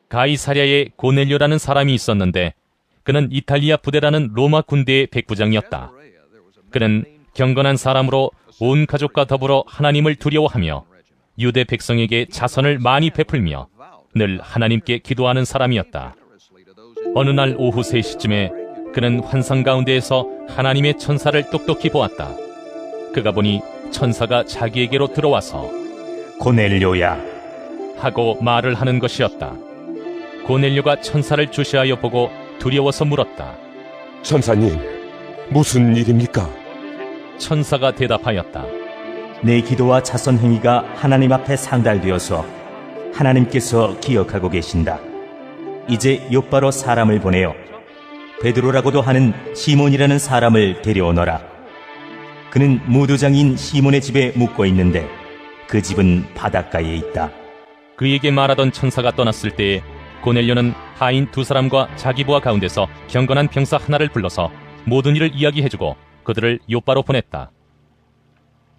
가이사랴에 고넬료라는 사람이 있었는데 그는 이탈리아 부대라는 로마 군대의 백부장이었다. 그는 경건한 사람으로 온 가족과 더불어 하나님을 두려워하며 유대 백성에게 자선을 많이 베풀며 늘 하나님께 기도하는 사람이었다. 어느 날 오후 3시쯤에 그는 환상 가운데에서 하나님의 천사를 똑똑히 보았다. 그가 보니 천사가 자기에게로 들어와서 고넬료야, 하고 말을 하는 것이었다. 고넬료가 천사를 주시하여 보고 두려워서 물었다. 천사님, 무슨 일입니까? 천사가 대답하였다. 내 기도와 자선 행위가 하나님 앞에 상달되어서 하나님께서 기억하고 계신다. 이제 욥바로 사람을 보내어 베드로라고도 하는 시몬이라는 사람을 데려오너라. 그는 무도장인 시몬의 집에 묵고 있는데 그 집은 바닷가에 있다. 그에게 말하던 천사가 떠났을 때에 고넬료는 하인 2사람과 자기 부하 가운데서 경건한 병사 하나를 불러서 모든 일을 이야기해주고 그들을 욥바로 보냈다.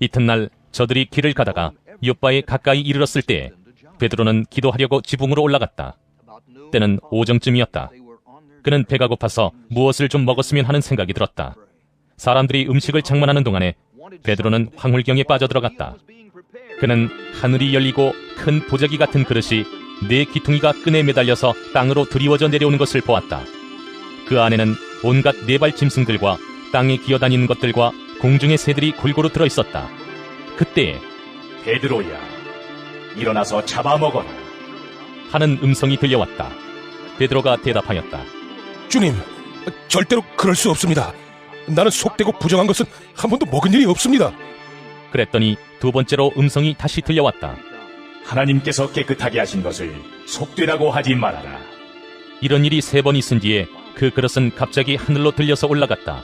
이튿날 저들이 길을 가다가 욥바에 가까이 이르렀을 때에 베드로는 기도하려고 지붕으로 올라갔다. 때는 오정쯤이었다. 그는 배가 고파서 무엇을 좀 먹었으면 하는 생각이 들었다. 사람들이 음식을 장만하는 동안에 베드로는 황홀경에 빠져들어갔다. 그는 하늘이 열리고 큰 보자기 같은 그릇이 4귀퉁이가 끈에 매달려서 땅으로 드리워져 내려오는 것을 보았다. 그 안에는 온갖 4발 짐승들과 땅에 기어다니는 것들과 공중의 새들이 골고루 들어있었다. 그때 베드로야, 일어나서 잡아먹어라. 하는 음성이 들려왔다. 베드로가 대답하였다. 주님, 절대로 그럴 수 없습니다. 나는 속되고 부정한 것은 한 번도 먹은 일이 없습니다. 그랬더니 2번째로 음성이 다시 들려왔다. 하나님께서 깨끗하게 하신 것을 속되라고 하지 말아라. 이런 일이 3번 있은 뒤에 그 그릇은 갑자기 하늘로 들려서 올라갔다.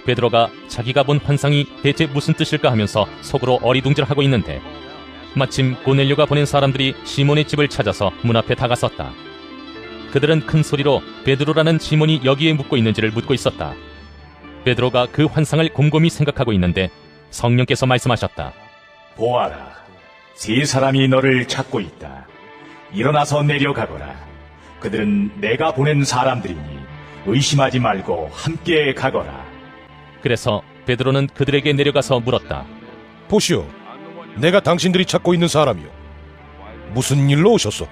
베드로가 자기가 본 환상이 대체 무슨 뜻일까 하면서 속으로 어리둥절하고 있는데 마침 고넬료가 보낸 사람들이 시몬의 집을 찾아서 문 앞에 다가섰다. 그들은 큰 소리로 베드로라는 시몬이 여기에 묵고 있는지를 묻고 있었다. 베드로가 그 환상을 곰곰이 생각하고 있는데 성령께서 말씀하셨다. 보아라, 3사람이 너를 찾고 있다. 일어나서 내려가거라. 그들은 내가 보낸 사람들이니 의심하지 말고 함께 가거라. 그래서 베드로는 그들에게 내려가서 물었다. 보시오, 내가 당신들이 찾고 있는 사람이요. 무슨 일로 오셨소?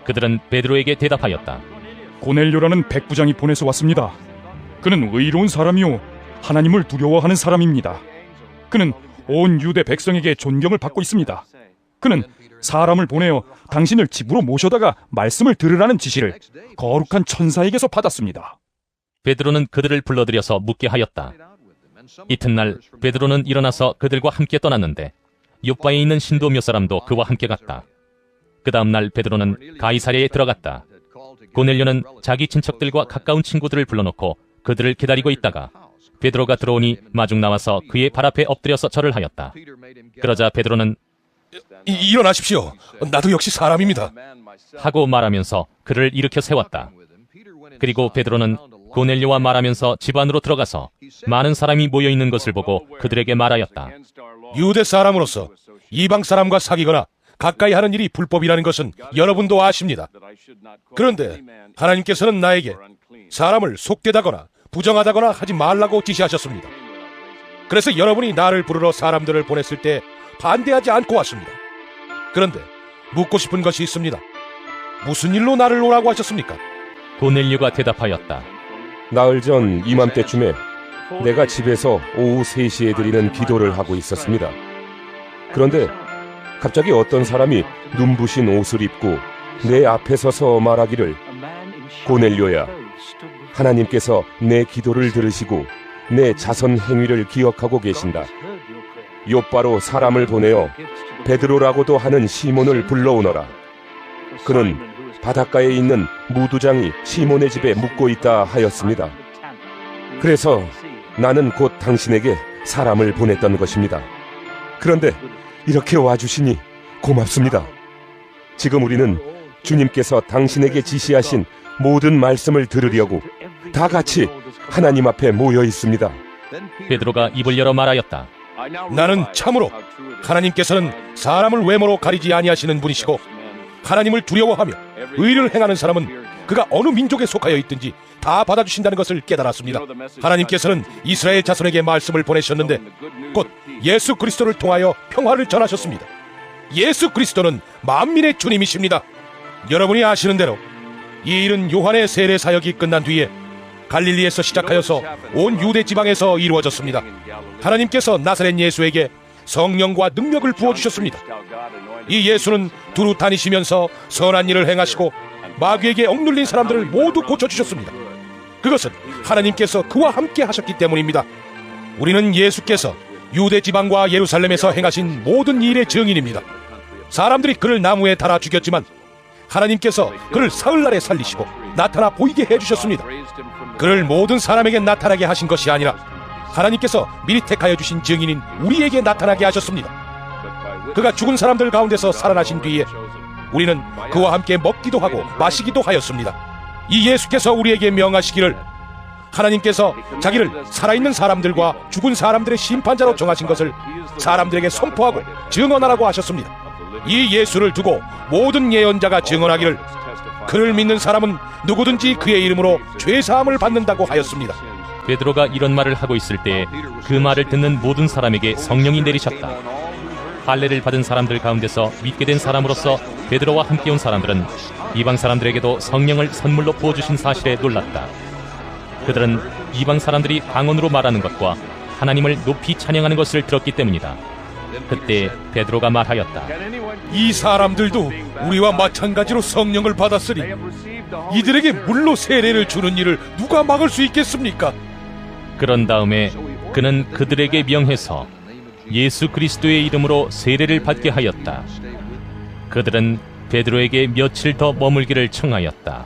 그들은 베드로에게 대답하였다. 고넬료라는 백부장이 보내서 왔습니다. 그는 의로운 사람이요 하나님을 두려워하는 사람입니다. 그는 온 유대 백성에게 존경을 받고 있습니다. 그는 사람을 보내어 당신을 집으로 모셔다가 말씀을 들으라는 지시를 거룩한 천사에게서 받았습니다. 베드로는 그들을 불러들여서 묻게 하였다. 이튿날 베드로는 일어나서 그들과 함께 떠났는데 욥바에 있는 신도 몇 사람도 그와 함께 갔다. 그 다음날 베드로는 가이사랴에 들어갔다. 고넬료는 자기 친척들과 가까운 친구들을 불러놓고 그들을 기다리고 있다가 베드로가 들어오니 마중 나와서 그의 발 앞에 엎드려서 절을 하였다. 그러자 베드로는 일어나십시오. 나도 역시 사람입니다. 하고 말하면서 그를 일으켜 세웠다. 그리고 베드로는 고넬료와 말하면서 집 안으로 들어가서 많은 사람이 모여있는 것을 보고 그들에게 말하였다. 유대 사람으로서 이방 사람과 사귀거나 가까이 하는 일이 불법이라는 것은 여러분도 아십니다. 그런데 하나님께서는 나에게 사람을 속되다거나 부정하다거나 하지 말라고 지시하셨습니다. 그래서 여러분이 나를 부르러 사람들을 보냈을 때 반대하지 않고 왔습니다. 그런데 묻고 싶은 것이 있습니다. 무슨 일로 나를 오라고 하셨습니까? 고넬료가 대답하였다. 나흘 전 이맘때쯤에 내가 집에서 오후 3시에 드리는 기도를 하고 있었습니다. 그런데 갑자기 어떤 사람이 눈부신 옷을 입고 내 앞에 서서 말하기를, 고넬료야, 하나님께서 내 기도를 들으시고 내 자선 행위를 기억하고 계신다. 욥바로 사람을 보내어 베드로라고도 하는 시몬을 불러오너라. 그는 바닷가에 있는 무두장이 시몬의 집에 묵고 있다 하였습니다. 그래서 나는 곧 당신에게 사람을 보냈던 것입니다. 그런데 이렇게 와주시니 고맙습니다. 지금 우리는 주님께서 당신에게 지시하신 모든 말씀을 들으려고 다 같이 하나님 앞에 모여 있습니다. 베드로가 입을 열어 말하였다. 나는 참으로 하나님께서는 사람을 외모로 가리지 아니하시는 분이시고 하나님을 두려워하며 의를 행하는 사람은 그가 어느 민족에 속하여 있든지 다 받아주신다는 것을 깨달았습니다. 하나님께서는 이스라엘 자손에게 말씀을 보내셨는데 곧 예수 그리스도를 통하여 평화를 전하셨습니다. 예수 그리스도는 만민의 주님이십니다. 여러분이 아시는 대로 이 일은 요한의 세례 사역이 끝난 뒤에 갈릴리에서 시작하여서 온 유대 지방에서 이루어졌습니다. 하나님께서 나사렛 예수에게 성령과 능력을 부어주셨습니다. 이 예수는 두루 다니시면서 선한 일을 행하시고 마귀에게 억눌린 사람들을 모두 고쳐주셨습니다. 그것은 하나님께서 그와 함께 하셨기 때문입니다. 우리는 예수께서 유대 지방과 예루살렘에서 행하신 모든 일의 증인입니다. 사람들이 그를 나무에 달아 죽였지만 하나님께서 그를 사흘날에 살리시고 나타나 보이게 해주셨습니다. 그를 모든 사람에게 나타나게 하신 것이 아니라 하나님께서 미리 택하여 주신 증인인 우리에게 나타나게 하셨습니다. 그가 죽은 사람들 가운데서 살아나신 뒤에 우리는 그와 함께 먹기도 하고 마시기도 하였습니다. 이 예수께서 우리에게 명하시기를 하나님께서 자기를 살아있는 사람들과 죽은 사람들의 심판자로 정하신 것을 사람들에게 선포하고 증언하라고 하셨습니다. 이 예수를 두고 모든 예언자가 증언하기를 그를 믿는 사람은 누구든지 그의 이름으로 죄사함을 받는다고 하였습니다. 베드로가 이런 말을 하고 있을 때 그 말을 듣는 모든 사람에게 성령이 내리셨다. 할례를 받은 사람들 가운데서 믿게 된 사람으로서 베드로와 함께 온 사람들은 이방 사람들에게도 성령을 선물로 부어주신 사실에 놀랐다. 그들은 이방 사람들이 방언으로 말하는 것과 하나님을 높이 찬양하는 것을 들었기 때문이다. 그때 베드로가 말하였다. 이 사람들도 우리와 마찬가지로 성령을 받았으니 이들에게 물로 세례를 주는 일을 누가 막을 수 있겠습니까? 그런 다음에 그는 그들에게 명해서 예수 그리스도의 이름으로 세례를 받게 하였다. 그들은 베드로에게 며칠 더 머물기를 청하였다.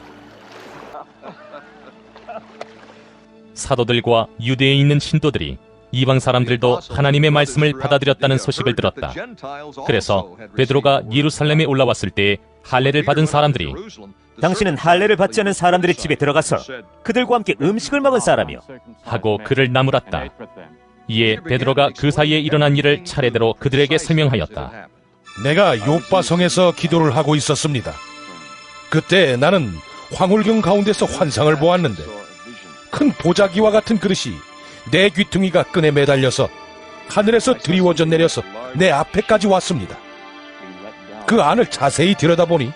사도들과 유대에 있는 신도들이 이방 사람들도 하나님의 말씀을 받아들였다는 소식을 들었다. 그래서 베드로가 예루살렘에 올라왔을 때 할례를 받은 사람들이 당신은 할례를 받지 않은 사람들의 집에 들어가서 그들과 함께 음식을 먹은 사람이요 하고 그를 나무랐다. 이에 베드로가 그 사이에 일어난 일을 차례대로 그들에게 설명하였다. 내가 요빠성에서 기도를 하고 있었습니다. 그때 나는 황홀경 가운데서 환상을 보았는데 큰 보자기와 같은 그릇이 내 귀퉁이가 끈에 매달려서 하늘에서 드리워져 내려서 내 앞에까지 왔습니다. 그 안을 자세히 들여다보니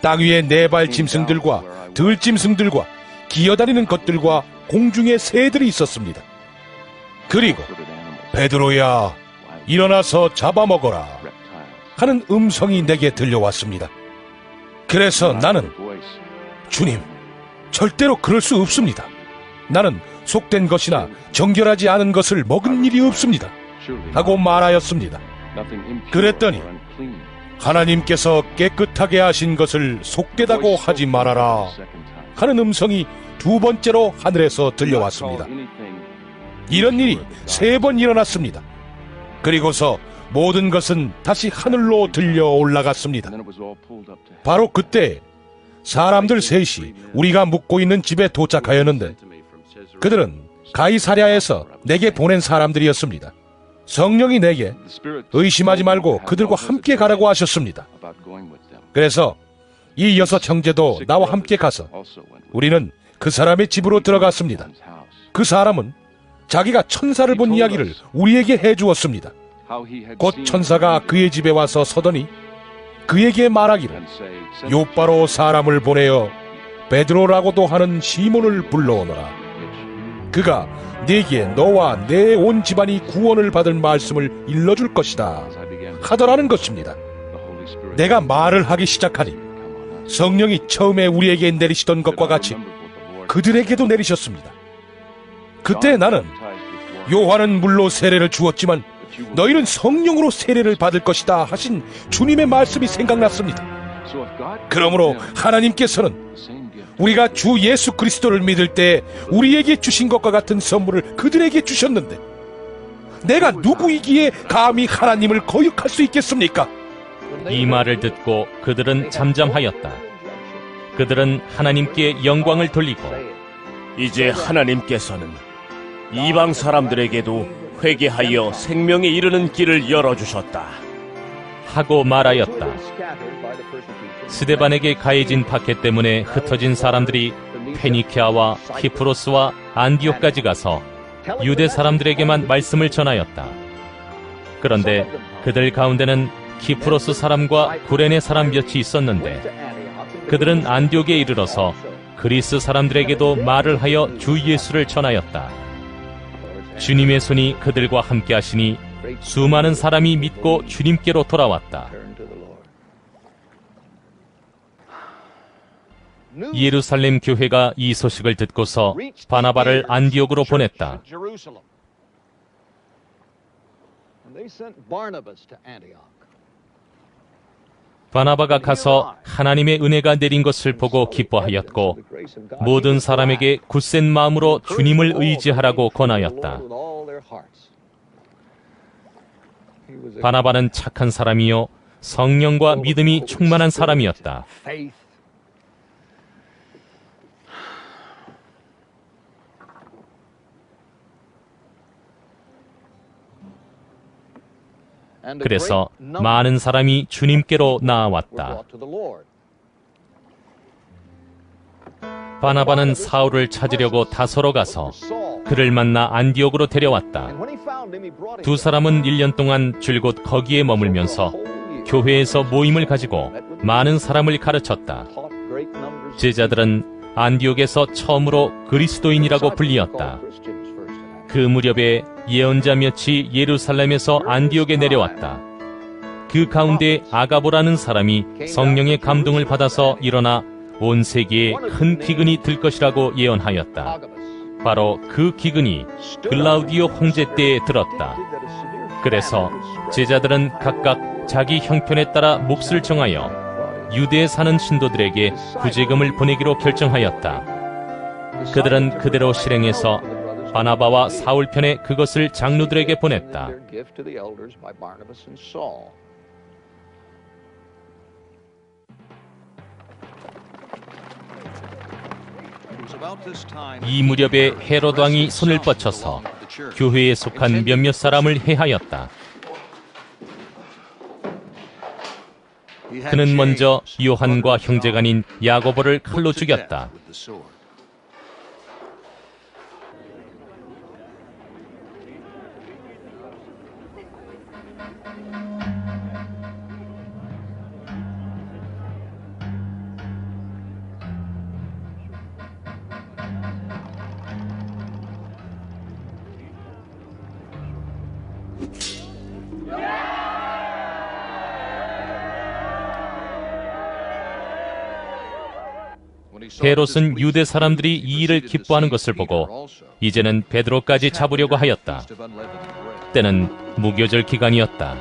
땅 위에 네 발 짐승들과 들짐승들과 기어다니는 것들과 공중에 새들이 있었습니다. 그리고 베드로야 일어나서 잡아먹어라 하는 음성이 내게 들려왔습니다. 그래서 나는 주님 절대로 그럴 수 없습니다. 나는 속된 것이나 정결하지 않은 것을 먹은 일이 없습니다 하고 말하였습니다. 그랬더니 하나님께서 깨끗하게 하신 것을 속되다고 하지 말아라 하는 음성이 두 번째로 하늘에서 들려왔습니다. 이런 일이 3번 일어났습니다. 그리고서 모든 것은 다시 하늘로 들려 올라갔습니다. 바로 그때 사람들 셋이 우리가 묵고 있는 집에 도착하였는데 그들은 가이사랴에서 내게 보낸 사람들이었습니다. 성령이 내게 의심하지 말고 그들과 함께 가라고 하셨습니다. 그래서 이 6 형제도 나와 함께 가서 우리는 그 사람의 집으로 들어갔습니다. 그 사람은 자기가 천사를 본 이야기를 우리에게 해주었습니다. 곧 천사가 그의 집에 와서 서더니 그에게 말하기를 요빠로 사람을 보내어 베드로라고도 하는 시몬을 불러오너라. 그가 네게 너와 내 온 집안이 구원을 받을 말씀을 일러줄 것이다 하더라는 것입니다. 내가 말을 하기 시작하니 성령이 처음에 우리에게 내리시던 것과 같이 그들에게도 내리셨습니다. 그때 나는 요한은 물로 세례를 주었지만 너희는 성령으로 세례를 받을 것이다 하신 주님의 말씀이 생각났습니다. 그러므로 하나님께서는 우리가 주 예수 그리스도를 믿을 때 우리에게 주신 것과 같은 선물을 그들에게 주셨는데 내가 누구이기에 감히 하나님을 거역할 수 있겠습니까? 이 말을 듣고 그들은 잠잠하였다. 그들은 하나님께 영광을 돌리고 이제 하나님께서는 이방 사람들에게도 회개하여 생명에 이르는 길을 열어주셨다. 하고 말하였다. 스데반에게 가해진 박해 때문에 흩어진 사람들이 페니키아와 키프로스와 안디옥까지 가서 유대 사람들에게만 말씀을 전하였다. 그런데 그들 가운데는 키프로스 사람과 구레네 사람 몇이 있었는데 그들은 안디옥에 이르러서 그리스 사람들에게도 말을 하여 주 예수를 전하였다. 주님의 손이 그들과 함께 하시니 수많은 사람이 믿고 주님께로 돌아왔다. 예루살렘 교회가 이 소식을 듣고서 바나바를 안디옥으로 보냈다. 바나바가 가서 하나님의 은혜가 내린 것을 보고 기뻐하였고 모든 사람에게 굳센 마음으로 주님을 의지하라고 권하였다. 바나바는 착한 사람이요 성령과 믿음이 충만한 사람이었다. 그래서 많은 사람이 주님께로 나아왔다. 바나바는 사울을 찾으려고 다소로 가서 그를 만나 안디옥으로 데려왔다. 두 사람은 1년 동안 줄곧 거기에 머물면서 교회에서 모임을 가지고 많은 사람을 가르쳤다. 제자들은 안디옥에서 처음으로 그리스도인이라고 불리었다. 그 무렵에 예언자 몇이 예루살렘에서 안디옥에 내려왔다. 그 가운데 아가보라는 사람이 성령의 감동을 받아서 일어나 온 세계에 큰 기근이 들 것이라고 예언하였다. 바로 그 기근이 글라우디오 황제 때에 들었다. 그래서 제자들은 각각 자기 형편에 따라 몫을 정하여 유대에 사는 신도들에게 구제금을 보내기로 결정하였다. 그들은 그대로 실행해서 바나바와 사울 편에 그것을 장로들에게 보냈다. 이 무렵에 헤롯 왕이 손을 뻗쳐서 교회에 속한 몇몇 사람을 해하였다. 그는 먼저 요한과 형제간인 야고보를 칼로 죽였다. 헤롯은 유대 사람들이 이 일을 기뻐하는 것을 보고 이제는 베드로까지 잡으려고 하였다. 때는 무교절 기간이었다.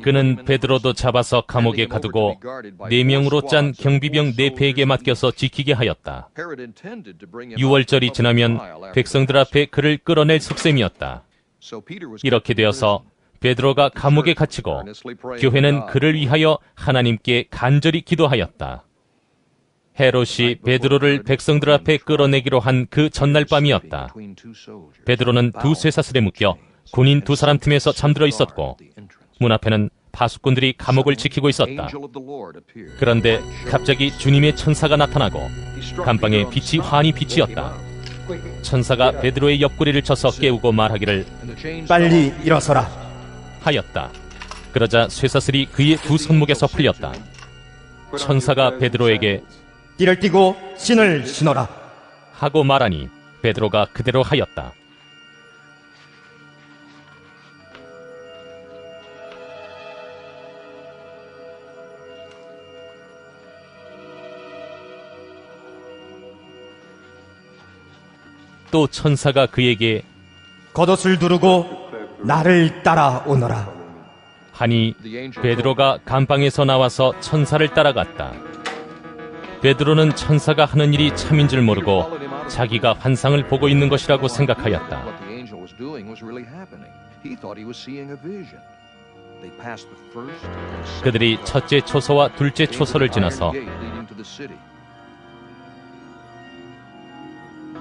그는 베드로도 잡아서 감옥에 가두고 4명으로 짠 경비병 4패에게 맡겨서 지키게 하였다. 6월절이 지나면 백성들 앞에 그를 끌어낼 속셈이었다. 이렇게 되어서 베드로가 감옥에 갇히고 교회는 그를 위하여 하나님께 간절히 기도하였다. 헤롯이 베드로를 백성들 앞에 끌어내기로 한 그 전날 밤이었다. 베드로는 두 쇠사슬에 묶여 군인 2사람 틈에서 잠들어 있었고 문 앞에는 파수꾼들이 감옥을 지키고 있었다. 그런데 갑자기 주님의 천사가 나타나고 감방에 빛이 환히 비치었다. 천사가 베드로의 옆구리를 쳐서 깨우고 말하기를 빨리 일어서라 하였다. 그러자 쇠사슬이 그의 두 손목에서 풀렸다. 천사가 베드로에게 띠를 띠고 신을 신어라 하고 말하니 베드로가 그대로 하였다. 또 천사가 그에게 겉옷을 두르고 나를 따라오너라 하니 베드로가 감방에서 나와서 천사를 따라갔다. 베드로는 천사가 하는 일이 참인 줄 모르고 자기가 환상을 보고 있는 것이라고 생각하였다. 그들이 첫째 초소와 둘째 초소를 지나서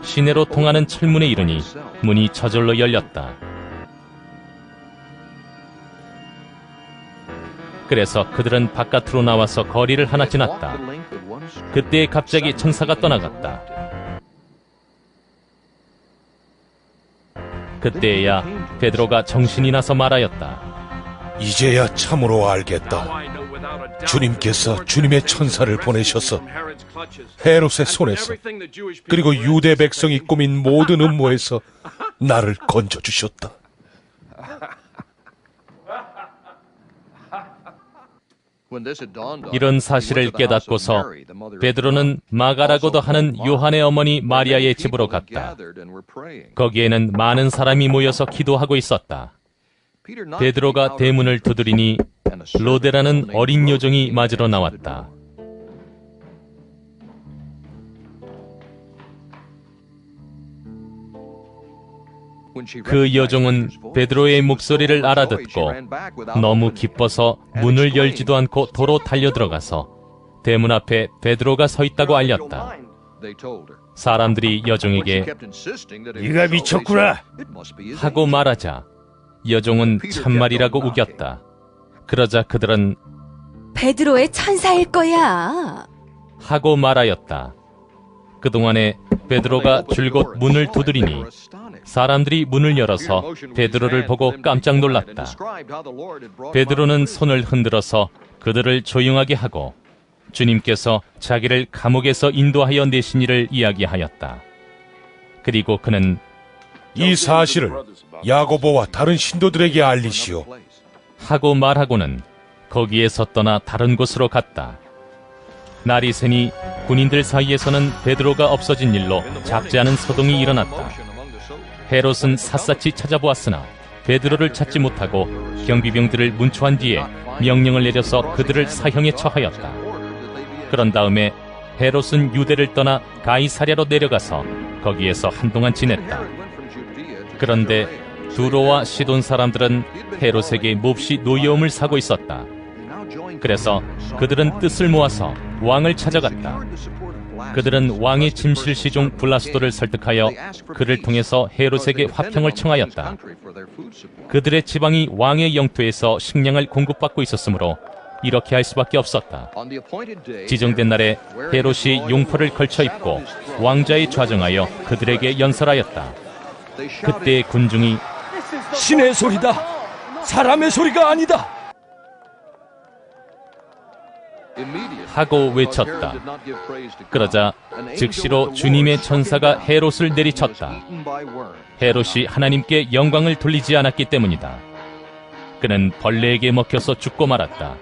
시내로 통하는 철문에 이르니 문이 저절로 열렸다. 그래서 그들은 바깥으로 나와서 거리를 하나 지났다. 그때 갑자기 천사가 떠나갔다. 그때야 베드로가 정신이 나서 말하였다. 이제야 참으로 알겠다. 주님께서 주님의 천사를 보내셔서 헤롯의 손에서 그리고 유대 백성이 꾸민 모든 음모에서 나를 건져주셨다. 이런 사실을 깨닫고서 베드로는 마가라고도 하는 요한의 어머니 마리아의 집으로 갔다. 거기에는 많은 사람이 모여서 기도하고 있었다. 베드로가 대문을 두드리니 로데라는 어린 여종이 맞으러 나왔다. 그 여종은 베드로의 목소리를 알아듣고 너무 기뻐서 문을 열지도 않고 도로 달려들어가서 대문 앞에 베드로가 서 있다고 알렸다. 사람들이 여종에게 네가 미쳤구나. 하고 말하자 여종은 참말이라고 우겼다. 그러자 그들은 베드로의 천사일 거야. 하고 말하였다. 그동안에 베드로가 줄곧 문을 두드리니 사람들이 문을 열어서 베드로를 보고 깜짝 놀랐다. 베드로는 손을 흔들어서 그들을 조용하게 하고 주님께서 자기를 감옥에서 인도하여 내신 일을 이야기하였다. 그리고 그는 이 사실을 야고보와 다른 신도들에게 알리시오. 하고 말하고는 거기에서 떠나 다른 곳으로 갔다. 날이 새니 군인들 사이에서는 베드로가 없어진 일로 작지 않은 소동이 일어났다. 헤롯은 샅샅이 찾아보았으나 베드로를 찾지 못하고 경비병들을 문초한 뒤에 명령을 내려서 그들을 사형에 처하였다. 그런 다음에 헤롯은 유대를 떠나 가이사랴로 내려가서 거기에서 한동안 지냈다. 그런데 두로와 시돈 사람들은 헤롯에게 몹시 노여움을 사고 있었다. 그래서 그들은 뜻을 모아서 왕을 찾아갔다. 그들은 왕의 짐실시종 블라스도를 설득하여 그를 통해서 헤롯에게 화평을 청하였다. 그들의 지방이 왕의 영토에서 식량을 공급받고 있었으므로 이렇게 할 수밖에 없었다. 지정된 날에 헤롯이 용포를 걸쳐 입고 왕자에 좌정하여 그들에게 연설하였다. 그때 군중이 신의 소리다. 사람의 소리가 아니다. 하고 외쳤다. 그러자 즉시로 주님의 천사가 헤롯을 내리쳤다. 헤롯이 하나님께 영광을 돌리지 않았기 때문이다. 그는 벌레에게 먹혀서 죽고 말았다.